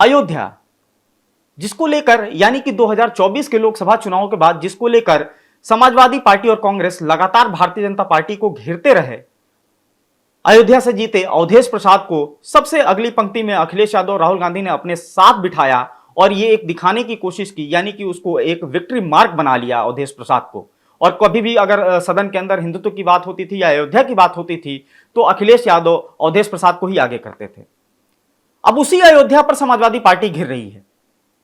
अयोध्या, जिसको लेकर यानी कि 2024 के लोकसभा चुनाव के बाद जिसको लेकर समाजवादी पार्टी और कांग्रेस लगातार भारतीय जनता पार्टी को घेरते रहे, अयोध्या से जीते अवधेश प्रसाद को सबसे अगली पंक्ति में अखिलेश यादव, राहुल गांधी ने अपने साथ बिठाया और ये एक दिखाने की कोशिश की, यानी कि उसको एक विक्ट्री मार्क बना लिया अवधेश प्रसाद को। और कभी भी अगर सदन के अंदर हिंदुत्व की बात होती थी या अयोध्या की बात होती थी तो अखिलेश यादव अवधेश प्रसाद को ही आगे करते थे। अब उसी अयोध्या पर समाजवादी पार्टी घिर रही है।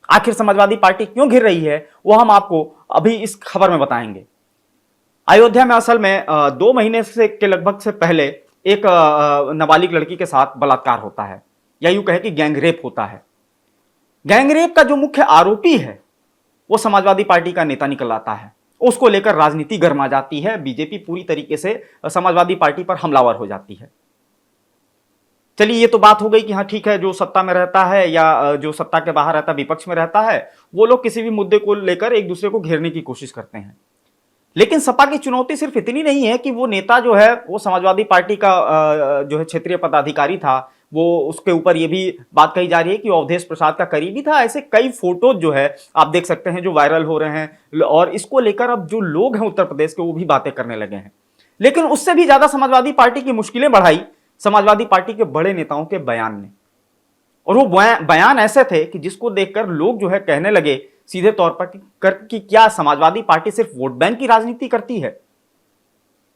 आखिर समाजवादी पार्टी क्यों घिर रही है वो हम आपको अभी इस खबर में बताएंगे। अयोध्या में असल में 2 महीने से के लगभग से पहले एक नाबालिग लड़की के साथ बलात्कार होता है, या यूं कहे कि गैंगरेप होता है। गैंगरेप का जो मुख्य आरोपी है वो समाजवादी पार्टी का नेता निकल आता है। उसको लेकर राजनीति गर्मा जाती है, बीजेपी पूरी तरीके से समाजवादी पार्टी पर हमलावर हो जाती है। चलिए ये तो बात हो गई कि हाँ ठीक है, जो सत्ता में रहता है या जो सत्ता के बाहर रहता है, विपक्ष में रहता है, वो लोग किसी भी मुद्दे को लेकर एक दूसरे को घेरने की कोशिश करते हैं। लेकिन सपा की चुनौती सिर्फ इतनी नहीं है कि वो नेता जो है वो समाजवादी पार्टी का जो है क्षेत्रीय पदाधिकारी था, वो उसके ऊपर ये भी बात कही जा रही है कि अवधेश प्रसाद का करीबी था। ऐसे कई फोटोज जो है आप देख सकते हैं जो वायरल हो रहे हैं, और इसको लेकर अब जो लोग हैं उत्तर प्रदेश के वो भी बातें करने लगे हैं। लेकिन उससे भी ज्यादा समाजवादी पार्टी की मुश्किलें बढ़ाई समाजवादी पार्टी के बड़े नेताओं के बयान ने। और वो बयान ऐसे थे कि जिसको देखकर लोग जो है कहने लगे सीधे तौर पर कि क्या समाजवादी पार्टी सिर्फ वोट बैंक की राजनीति करती है।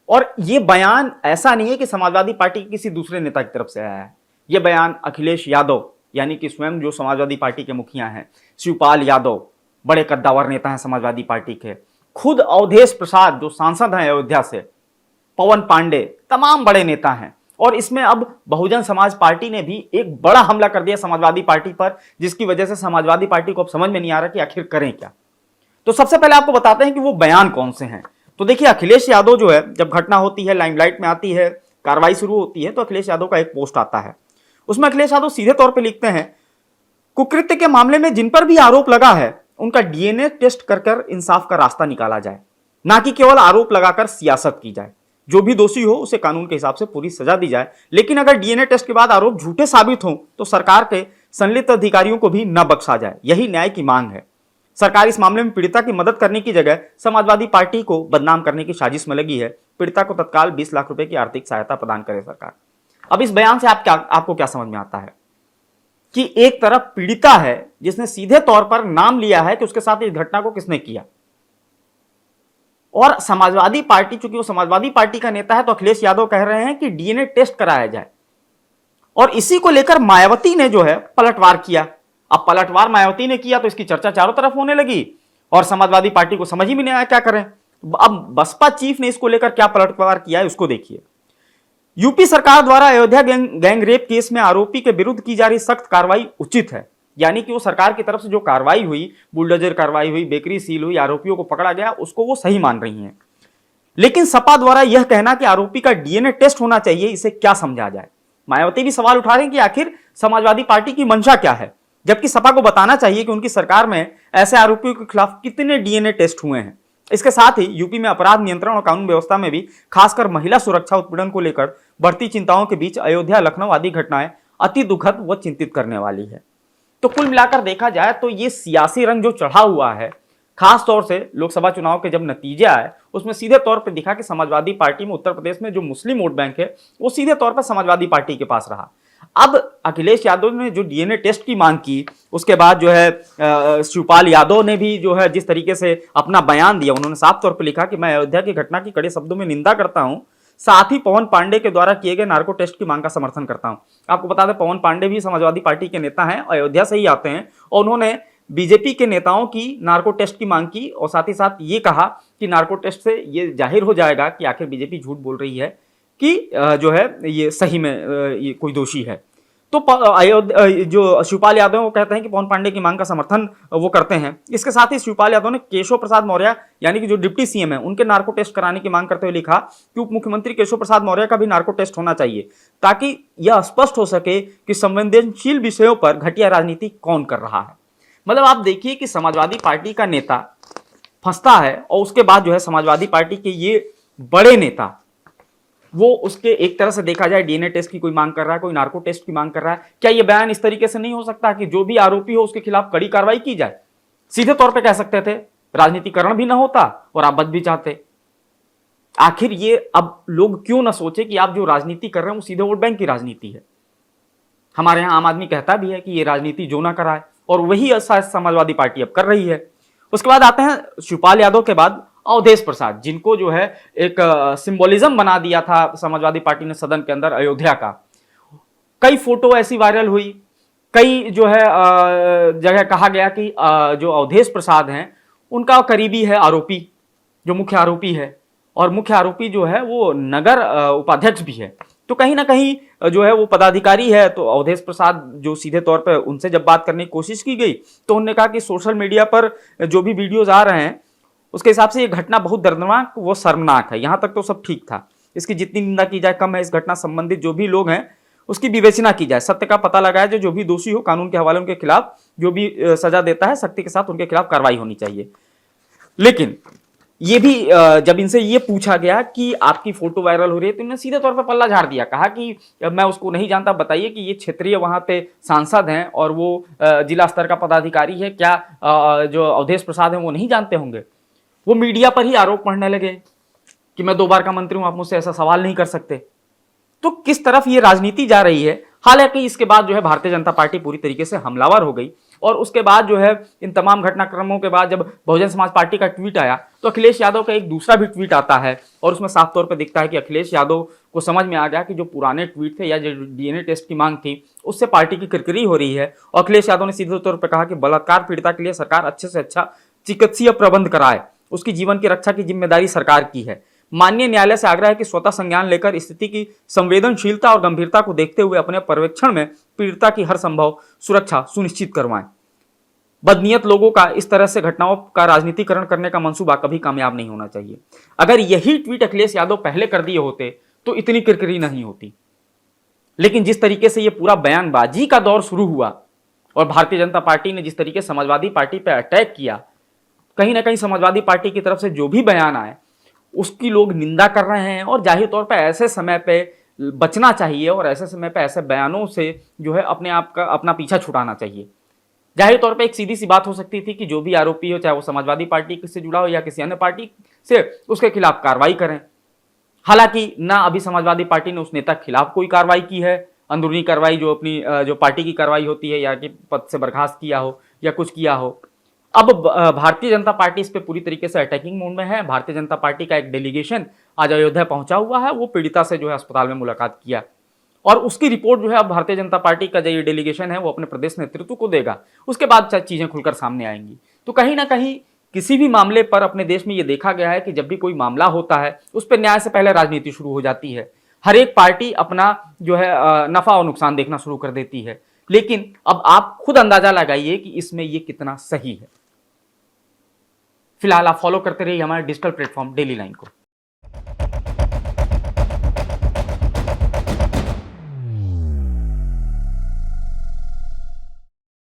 और ये बयान ऐसा नहीं है कि समाजवादी पार्टी के किसी दूसरे नेता की तरफ से आया है। यह बयान अखिलेश यादव यानी कि स्वयं जो समाजवादी पार्टी के मुखिया हैं, शिवपाल यादव, बड़े कद्दावर नेता हैं समाजवादी पार्टी के, खुद अवधेश प्रसाद जो सांसद हैं अयोध्या से, पवन पांडे, तमाम बड़े नेता हैं। और इसमें अब बहुजन समाज पार्टी ने भी एक बड़ा हमला कर दिया समाजवादी पार्टी पर, जिसकी वजह से समाजवादी पार्टी को अब समझ में नहीं आ रहा कि आखिर करें क्या। तो सबसे पहले आपको बताते हैं कि वो बयान कौन से हैं। तो देखिए, अखिलेश यादव जो है, जब घटना होती है, लाइमलाइट में आती है, कार्रवाई शुरू होती है, तो अखिलेश यादव का एक पोस्ट आता है। उसमें अखिलेश यादव सीधे तौर पर लिखते हैं, कुकृत्य के मामले में जिन पर भी आरोप लगा है उनका डीएनए टेस्ट कर इंसाफ का रास्ता निकाला जाए, ना कि केवल आरोप लगाकर सियासत की जाए। जो भी दोषी हो उसे कानून के हिसाब से पूरी सजा दी जाए, लेकिन अगर डीएनए टेस्ट के बाद आरोप झूठे साबित हों तो सरकार के संलिप्त अधिकारियों को भी न बख्शा जाए। यही न्याय की मांग है। सरकार इस मामले में पीड़िता की मदद करने की जगह समाजवादी पार्टी को बदनाम करने की साजिश में लगी है। पीड़िता को तत्काल 20 लाख रुपए की आर्थिक सहायता प्रदान करे सरकार। अब इस बयान से आपको क्या समझ में आता है कि एक तरफ पीड़िता है जिसने सीधे तौर पर नाम लिया है कि उसके साथ इस घटना को किसने किया, और समाजवादी पार्टी, चूंकि वो समाजवादी पार्टी का नेता है, तो अखिलेश यादव कह रहे हैं कि डीएनए टेस्ट कराया जाए। और इसी को लेकर मायावती ने जो है पलटवार किया। अब पलटवार मायावती ने किया तो इसकी चर्चा चारों तरफ होने लगी और समाजवादी पार्टी को समझ ही नहीं आया क्या करें। अब बसपा चीफ ने इसको लेकर क्या पलटवार किया है उसको देखिए। यूपी सरकार द्वारा अयोध्या गैंग रेप केस में आरोपी के विरुद्ध की जा रही सख्त कार्रवाई उचित है। यानी कि वो सरकार की तरफ से जो कार्रवाई हुई, बुलडोजर कार्रवाई हुई, बेकरी सील हुई, आरोपियों को पकड़ा गया, उसको वो सही मान रही हैं। लेकिन सपा द्वारा यह कहना कि आरोपी का डीएनए टेस्ट होना चाहिए, इसे क्या समझा जाए। मायावती भी सवाल उठा रहे हैं कि आखिर समाजवादी पार्टी की मंशा क्या है, जबकि सपा को बताना चाहिए कि उनकी सरकार में ऐसे आरोपियों के खिलाफ कितने डीएनए टेस्ट हुए हैं। इसके साथ ही यूपी में अपराध नियंत्रण और कानून व्यवस्था में भी खासकर महिला सुरक्षा उत्पीड़न को लेकर बढ़ती चिंताओं के बीच अयोध्या, लखनऊ आदि घटनाएं अति दुखद व चिंतित करने वाली है। तो कुल मिलाकर देखा जाए तो ये सियासी रंग जो चढ़ा हुआ है, खास तौर से लोकसभा चुनाव के जब नतीजे आए उसमें सीधे तौर पर दिखा कि समाजवादी पार्टी में उत्तर प्रदेश में जो मुस्लिम वोट बैंक है वो सीधे तौर पर समाजवादी पार्टी के पास रहा। अब अखिलेश यादव ने जो डीएनए टेस्ट की मांग की, उसके बाद जो है शिवपाल यादव ने भी जो है जिस तरीके से अपना बयान दिया, उन्होंने साफ तौर पर लिखा कि मैं अयोध्या की घटना की कड़े शब्दों में निंदा करता हूं, साथ ही पवन पांडे के द्वारा किए गए नार्को टेस्ट की मांग का समर्थन करता हूं। आपको बता दें, पवन पांडे भी समाजवादी पार्टी के नेता हैं, अयोध्या से ही आते हैं, और उन्होंने बीजेपी के नेताओं की नार्को टेस्ट की मांग की और साथ ही साथ ये कहा कि नार्को टेस्ट से ये जाहिर हो जाएगा कि आखिर बीजेपी झूठ बोल रही है कि जो है ये सही में ये कोई दोषी है। तो जो शिवपाल यादव वो कहते हैं कि पवन पांडे की मांग का समर्थन वो करते हैं। इसके साथ ही शिवपाल यादव ने केशव प्रसाद मौर्य यानी कि जो डिप्टी सीएम है उनके नार्को टेस्ट कराने की मांग करते हुए लिखा कि उप मुख्यमंत्री केशव प्रसाद मौर्य का भी नार्को टेस्ट होना चाहिए, ताकि यह स्पष्ट हो सके कि संवेदनशील विषयों पर घटिया राजनीति कौन कर रहा है। मतलब आप देखिए कि समाजवादी पार्टी का नेता फंसता है और उसके बाद जो है समाजवादी पार्टी के ये बड़े नेता वो उसके एक तरह से देखा जाए डीएनए टेस्ट की कोई मांग कर रहा है, कोई नार्को टेस्ट की मांग कर रहा है। क्या ये बयान इस तरीके से नहीं हो सकता कि जो भी आरोपी हो उसके खिलाफ कड़ी कार्रवाई की जाए? सीधे तौर पे कह सकते थे, राजनीतिकरण भी ना होता और आप बच भी जाते। आखिर ये अब लोग क्यों ना सोचे कि आप जो राजनीति कर रहे हैं वो सीधे वोट बैंक की राजनीति है। हमारे यहां आम आदमी कहता भी है कि ये राजनीति जो ना कराए, और वही समाजवादी पार्टी अब कर रही है। उसके बाद आते हैं शिवपाल यादव के बाद अवधेश प्रसाद, जिनको जो है एक सिंबोलिज्म बना दिया था समाजवादी पार्टी ने सदन के अंदर अयोध्या का। कई फोटो ऐसी वायरल हुई, कई जो है जगह कहा गया कि जो अवधेश प्रसाद हैं उनका करीबी है आरोपी, जो मुख्य आरोपी है, और मुख्य आरोपी जो है वो नगर उपाध्यक्ष भी है। तो कहीं ना कहीं जो है वो पदाधिकारी है। तो अवधेश प्रसाद जो सीधे तौर पर उनसे जब बात करने की कोशिश की गई तो उन्होंने कहा कि सोशल मीडिया पर जो भी वीडियोज आ रहे हैं उसके हिसाब से ये घटना बहुत दर्दनाक व शर्मनाक है। यहां तक तो सब ठीक था, इसकी जितनी निंदा की जाए कम है। इस घटना संबंधित जो भी लोग हैं उसकी विवेचना की जाए, सत्य का पता लगाया जाए, जो भी दोषी हो कानून के हवाले उनके खिलाफ जो भी सजा देता है सख्ती के साथ उनके खिलाफ कार्रवाई होनी चाहिए। लेकिन ये भी जब इनसे ये पूछा गया कि आपकी फोटो वायरल हो रही है तो इन्होंने सीधे तौर पर पल्ला झाड़ दिया, कहा कि मैं उसको नहीं जानता, बताइए कि ये क्षेत्रीय वहां पे सांसद हैं और वो जिला स्तर का पदाधिकारी है, क्या जो अवधेश प्रसाद हैं वो नहीं जानते होंगे? वो मीडिया पर ही आरोप पढ़ने लगे कि मैं 2 बार का मंत्री हूं, आप मुझसे ऐसा सवाल नहीं कर सकते। तो किस तरफ ये राजनीति जा रही है। हालांकि इसके बाद जो है भारतीय जनता पार्टी पूरी तरीके से हमलावर हो गई, और उसके बाद जो है इन तमाम घटनाक्रमों के बाद जब बहुजन समाज पार्टी का ट्वीट आया तो अखिलेश यादव का एक दूसरा भी ट्वीट आता है, और उसमें साफ तौर पर दिखता है कि अखिलेश यादव को समझ में आ गया कि जो पुराने ट्वीट थे या जो डीएनए टेस्ट की मांग थी उससे पार्टी की किरकिरी हो रही है। और अखिलेश यादव ने सीधे तौर पर कहा कि बलात्कार पीड़िता के लिए सरकार अच्छे से अच्छा चिकित्सीय प्रबंध कराए, उसकी जीवन की रक्षा की जिम्मेदारी सरकार की है। माननीय न्यायालय से आग्रह है कि स्वतः संज्ञान लेकर स्थिति की संवेदनशीलता और गंभीरता को देखते हुए अपने पर्यवेक्षण में पीड़िता की हर संभव सुरक्षा सुनिश्चित करवाएं। बदनीयत लोगों का इस तरह से घटनाओं का राजनीतिकरण करने का मंसूबा कभी कामयाब नहीं होना चाहिए। अगर यही ट्वीट अखिलेश यादव पहले कर दिए होते तो इतनी किरकिरी नहीं होती। लेकिन जिस तरीके से यह पूरा बयानबाजी का दौर शुरू हुआ और भारतीय जनता पार्टी ने जिस तरीके से समाजवादी पार्टी पर अटैक किया, कहीं ना कहीं समाजवादी पार्टी की तरफ से जो भी बयान आए उसकी लोग निंदा कर रहे हैं। और जाहिर तौर पर ऐसे समय पे बचना चाहिए और ऐसे समय पे ऐसे बयानों से जो है अपने आप का अपना पीछा छुड़ाना चाहिए। जाहिर तौर पे एक सीधी सी बात हो सकती थी कि जो भी आरोपी हो, चाहे वो समाजवादी पार्टी से जुड़ा हो या किसी अन्य पार्टी से, उसके खिलाफ कार्रवाई करें। हालांकि ना अभी समाजवादी पार्टी ने उस नेता के खिलाफ कोई कार्रवाई की है, अंदरूनी कार्रवाई जो अपनी जो पार्टी की कार्रवाई होती है, या कि पद से बर्खास्त किया हो या कुछ किया हो। अब भारतीय जनता पार्टी इस पे पूरी तरीके से अटैकिंग मोड में है। भारतीय जनता पार्टी का एक डेलीगेशन आज अयोध्या पहुंचा हुआ है, वो पीड़िता से जो है अस्पताल में मुलाकात किया, और उसकी रिपोर्ट जो है अब भारतीय जनता पार्टी का जो ये डेलीगेशन है वो अपने प्रदेश नेतृत्व को देगा। उसके बाद चीजें खुलकर सामने आएंगी। तो कहीं ना कहीं किसी भी मामले पर अपने देश में ये देखा गया है कि जब भी कोई मामला होता है उस पर न्याय से पहले राजनीति शुरू हो जाती है। हर एक पार्टी अपना जो है नफा और नुकसान देखना शुरू कर देती है। लेकिन अब आप खुद अंदाजा लगाइए कि इसमें ये कितना सही है। फिलहाल आप फॉलो करते रहिए हमारे डिजिटल प्लेटफॉर्म डेली लाइन को।